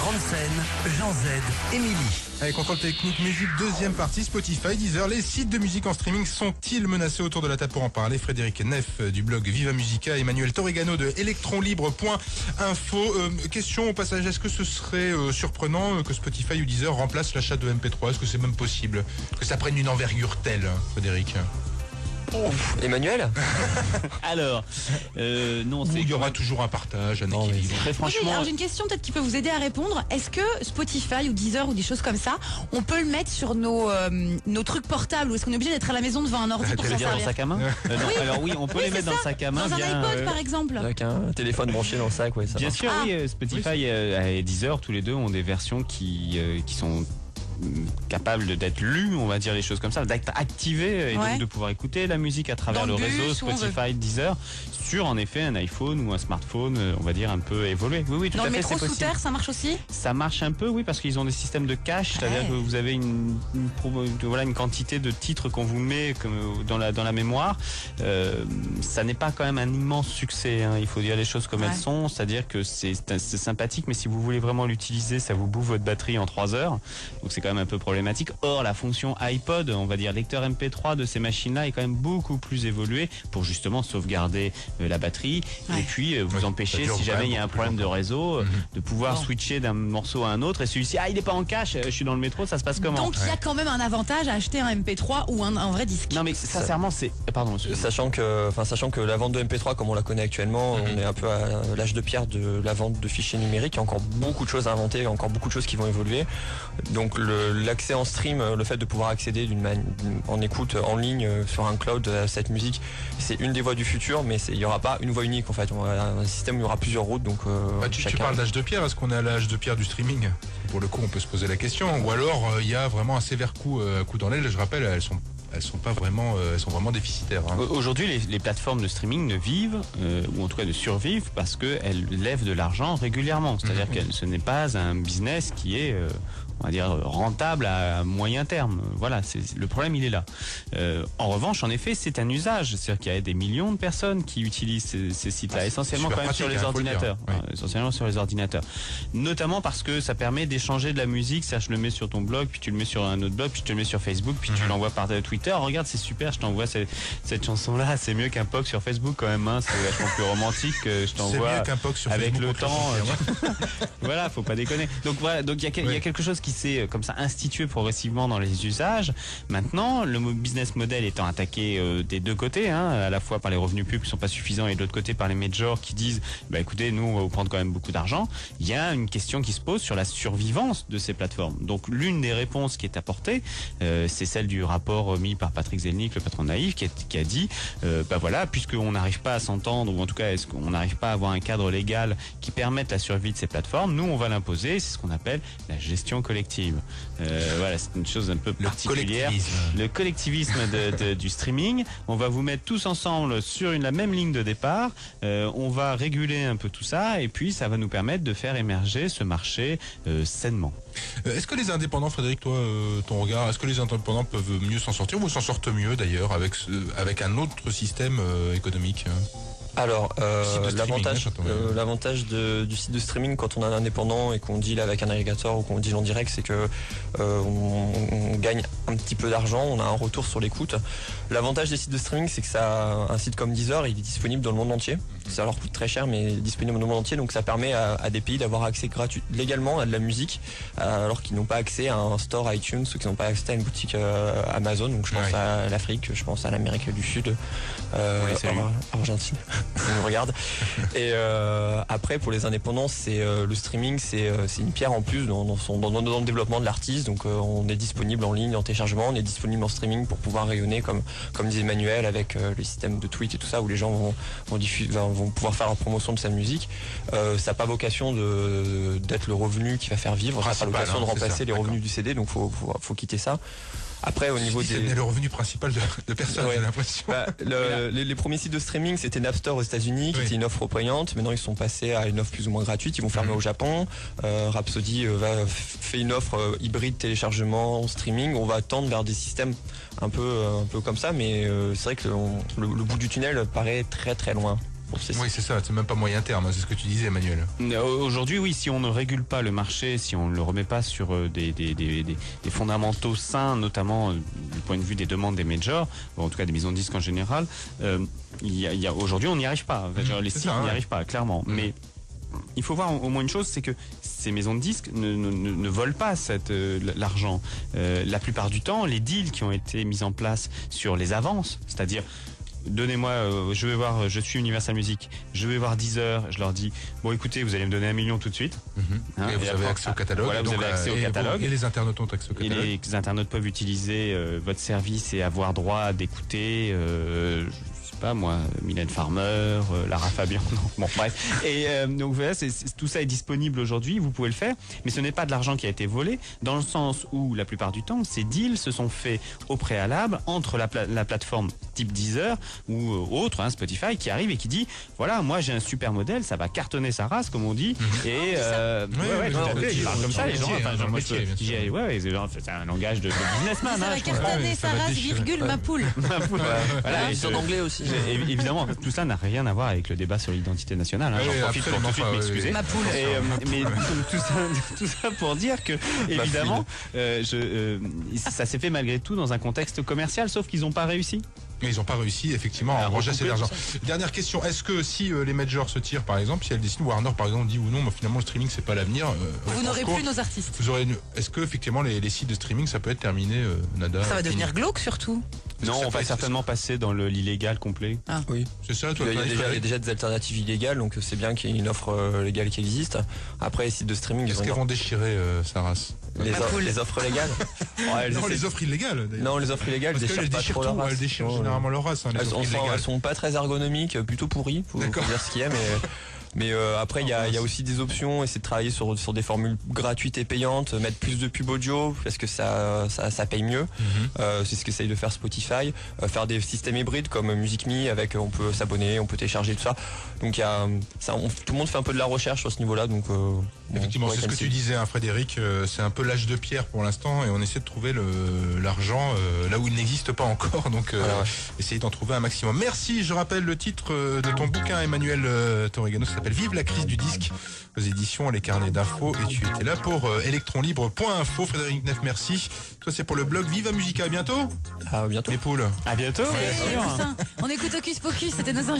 grande scène, Jean Z, Émilie. Allez, contrôle technique, musique, deuxième partie, Spotify, Deezer. Les sites de musique en streaming sont-ils menacés? Autour de la table pour en parler, Frédéric Neff du blog Viva Musica, Emmanuel Torregano de electronlibre.info. Question au passage, est-ce que ce serait surprenant que Spotify ou Deezer remplacent l'achat de MP3? Est-ce que c'est même possible que ça prenne une envergure telle, Frédéric? Emmanuel. Alors, non, c'est. Il y aura toujours un partage, un équilibre. Très franchement. Alors j'ai une question peut-être qui peut vous aider à répondre. Est-ce que Spotify ou Deezer ou des choses comme ça, on peut le mettre sur nos trucs portables ou est-ce qu'on est obligé d'être à la maison devant un ordi pour Tu veux s'en dire dans le servir? sac à main Oui. Alors oui, on peut les mettre dans le sac à main. Dans un bien, iPod par exemple. Avec un téléphone branché dans le sac, ouais, ça Bien marche. sûr, oui, Spotify et Deezer, tous les deux ont des versions qui sont capables d'être lues, on va dire les choses comme ça, d'être activées et Ouais. donc de pouvoir écouter la musique à travers Dans le le réseau bus, où on Spotify, Deezer, sur en effet un iPhone ou un smartphone, on va dire un peu évolué. Oui, oui, tout Dans à le fait, métro c'est sous possible. terre, ça marche aussi? Ça marche un peu, oui, parce qu'ils ont des systèmes de cache, c'est-à-dire Ouais. que vous avez une quantité de titres qu'on vous met comme dans la mémoire. Ça n'est pas quand même un immense succès, hein. Il faut dire les choses comme Ouais. elles sont, c'est-à-dire que c'est sympathique, mais si vous voulez vraiment l'utiliser, ça vous bouffe votre batterie en 3 heures, donc c'est quand même un peu problématique. Or, la fonction iPod, on va dire lecteur MP3 de ces machines-là est quand même beaucoup plus évoluée pour justement sauvegarder la batterie Ouais. et puis vous Oui, empêcher, ça dure si jamais il y a un beaucoup problème de plus réseau, de pouvoir Bon. switcher d'un morceau à un autre et celui-ci, il est pas en cache, je suis dans le métro, ça se passe comment? Donc il y a quand même un avantage à acheter un MP3 ou un vrai disque. Non mais sincèrement c'est... Pardon, excusez-moi. Sachant que la vente de MP3 comme on la connaît actuellement, on est un peu à l'âge de pierre de la vente de fichiers numériques. Il y a encore beaucoup de choses à inventer, il y a encore beaucoup de choses qui vont évoluer. Donc l'accès en stream, le fait de pouvoir accéder en écoute en ligne sur un cloud à cette musique, c'est une des voies du futur, mais il n'y aura pas une voie unique en fait. On a un système où il y aura plusieurs routes. Donc Tu parles d'âge de pierre, est-ce qu'on est à l'âge de pierre du streaming? Pour le coup, on peut se poser la question. Ou alors, il y a vraiment un sévère coup dans l'aile. Je rappelle, elles sont pas vraiment, elles sont vraiment déficitaires. Hein. Aujourd'hui, les plateformes de streaming ne vivent, ou en tout cas ne survivent, parce qu'elles lèvent de l'argent régulièrement. C'est-à-dire que ce n'est pas un business qui est, on va dire, rentable à moyen terme. Voilà, le problème, il est là. En revanche, en effet, c'est un usage. C'est-à-dire qu'il y a des millions de personnes qui utilisent ces sites-là, essentiellement super quand même sur pratique, les hein, faut le dire. ordinateurs. Oui. Essentiellement sur les ordinateurs. Notamment parce que ça permet d'échanger de la musique. Ça, je le mets sur ton blog, puis tu le mets sur un autre blog, puis tu le mets sur Facebook, puis tu l'envoies par Twitter. Regarde, c'est super, je t'envoie cette chanson-là. C'est mieux qu'un POC sur Facebook quand même. Hein. C'est vachement plus romantique que je C'est t'envoie mieux qu'un POC sur avec Facebook, le on te temps. confirme. Voilà, faut pas déconner. Donc voilà, donc il y a quelque chose qui s'est comme ça institué progressivement dans les usages. Maintenant, le business model étant attaqué des deux côtés, hein, à la fois par les revenus pubs qui sont pas suffisants et de l'autre côté par les majors qui disent, bah écoutez, nous on va vous prendre quand même beaucoup d'argent. Il y a une question qui se pose sur la survivance de ces plateformes. Donc l'une des réponses qui est apportée, c'est celle du rapport mis par Patrick Zelnick, le patron de Naïf, qui a dit, bah voilà, puisqu'on n'arrive pas à s'entendre, ou en tout cas est-ce qu'on n'arrive pas à avoir un cadre légal qui permette la survie de ces plateformes, nous on va l'imposer. C'est ce qu'on appelle la gestion collective. Voilà, c'est une chose un peu particulière. Le collectivisme du streaming. On va vous mettre tous ensemble sur la même ligne de départ. On va réguler un peu tout ça et puis ça va nous permettre de faire émerger ce marché sainement. Est-ce que les indépendants, Frédéric, toi, ton regard, est-ce que les indépendants peuvent mieux s'en sortir ou s'en sortent mieux d'ailleurs avec un autre système économique? Alors, Site de streaming, l'avantage du site de streaming quand on est un indépendant et qu'on deal avec un agrégateur ou qu'on deal en direct, c'est que on gagne un petit peu d'argent, on a un retour sur l'écoute. L'avantage des sites de streaming, c'est que un site comme Deezer, il est disponible dans le monde entier. Ça leur coûte très cher, mais il est disponible dans le monde entier, donc ça permet à des pays d'avoir accès gratuit, légalement à de la musique, alors qu'ils n'ont pas accès à un store iTunes ou qu'ils n'ont pas accès à une boutique Amazon. Donc je pense à l'Afrique, je pense à l'Amérique du Sud, Argentine. On nous regarde. Et après, pour les indépendants, c'est le streaming, c'est une pierre en plus dans le développement de l'artiste. Donc on est disponible en ligne, en téléchargement, on est disponible en streaming pour pouvoir rayonner, comme disait Emmanuel, avec le système de tweet et tout ça, où les gens vont pouvoir faire la promotion de sa musique. Ça n'a pas vocation d'être le revenu qui va faire vivre, ça n'a pas vocation de remplacer les revenus du CD, donc faut quitter ça. Après, au niveau c'est le revenu principal de personne, j'ai l'impression. Les premiers sites de streaming, c'était Napster aux États-Unis, qui était une offre payante. Maintenant, ils sont passés à une offre plus ou moins gratuite. Ils vont fermer au Japon. Rhapsody fait une offre hybride téléchargement, streaming. On va tendre vers des systèmes un peu comme ça, mais c'est vrai que le bout du tunnel paraît très très loin. pour ces Oui, c'est ça, c'est même pas moyen terme, hein, c'est ce que tu disais, Emmanuel. Aujourd'hui, oui, si on ne régule pas le marché, si on ne le remet pas sur des fondamentaux sains, notamment du point de vue des demandes des majors, ou en tout cas des maisons de disques en général, aujourd'hui, on n'y arrive pas. Les sites n'y arrivent pas, clairement. Mais il faut voir au moins une chose, c'est que ces maisons de disques ne volent pas l'argent. La plupart du temps, les deals qui ont été mis en place sur les avances, c'est-à-dire donnez-moi, je suis Universal Music, je vais voir Deezer, je leur dis, bon écoutez, vous allez me donner 1 million tout de suite. Et vous avez accès au catalogue. Voilà, vous avez accès au catalogue. Et les internautes ont accès au catalogue. Et les internautes peuvent utiliser votre service et avoir droit d'écouter, je sais pas moi, Mylène Farmer, Lara Fabian, non, bon bref. Et donc voilà, tout ça est disponible aujourd'hui, vous pouvez le faire, mais ce n'est pas de l'argent qui a été volé, dans le sens où la plupart du temps, ces deals se sont faits au préalable entre la plateforme type Deezer ou autre, Spotify, qui arrive et qui dit, voilà, moi j'ai un super modèle, ça va cartonner sa race, comme on dit, et ils parlent comme ça, les gens, c'est un langage de businessman. Ça va cartonner sa race, virgule, ma poule. Voilà, ils sont anglais aussi. Évidemment, tout ça n'a rien à voir avec le débat sur l'identité nationale. J'en profite pour tout de suite m'excuser. Ma poule. Mais tout ça pour dire que, évidemment, ça s'est fait malgré tout dans un contexte commercial, sauf qu'ils n'ont pas réussi. Mais ils n'ont pas réussi effectivement à engranger assez d'argent. Dernière question, est-ce que si les majors se tirent par exemple, si elles décident, Warner par exemple dit ou non, mais finalement le streaming c'est pas l'avenir, vous n'aurez plus nos artistes. Est-ce que effectivement les sites de streaming ça peut être terminé, Nada? Ça va devenir glauque surtout. Non, on va certainement passer dans l'illégal complet. Ah. Oui, c'est ça. Toi, il y a déjà des alternatives illégales, donc c'est bien qu'il y ait une offre légale qui existe. Après, les sites de streaming, est-ce qu'elles vont déchirer sa race? Les offres légales. Non, les offres illégales. Non, les offres illégales, parce qu'elles déchirent tout, elles déchirent généralement leur race. Elles sont pas très ergonomiques, plutôt pourries, faut dire ce qu'il y a, mais après il y a aussi des options, essayer de travailler sur des formules gratuites et payantes, mettre plus de pubs audio parce que ça paye mieux. C'est ce qu'essaye de faire Spotify, faire des systèmes hybrides comme Music Me avec on peut s'abonner, on peut télécharger tout ça. Donc tout le monde fait un peu de la recherche sur ce niveau-là, donc effectivement, c'est ce que tu disais, Frédéric, c'est un peu l'âge de pierre pour l'instant et on essaie de trouver l'argent là où il n'existe pas encore, donc essayer d'en trouver un maximum. Merci, je rappelle le titre de ton bouquin, Emmanuel Torregano, ça s'appelle Vive la crise du disque, aux éditions Les Carnets d'Infos, et tu étais là pour electronlibre.info. Frédéric Neff, merci. Toi c'est pour le blog Viva Musica, à bientôt. À bientôt. Les poules. À bientôt. On écoute Hocus Pocus, c'était nos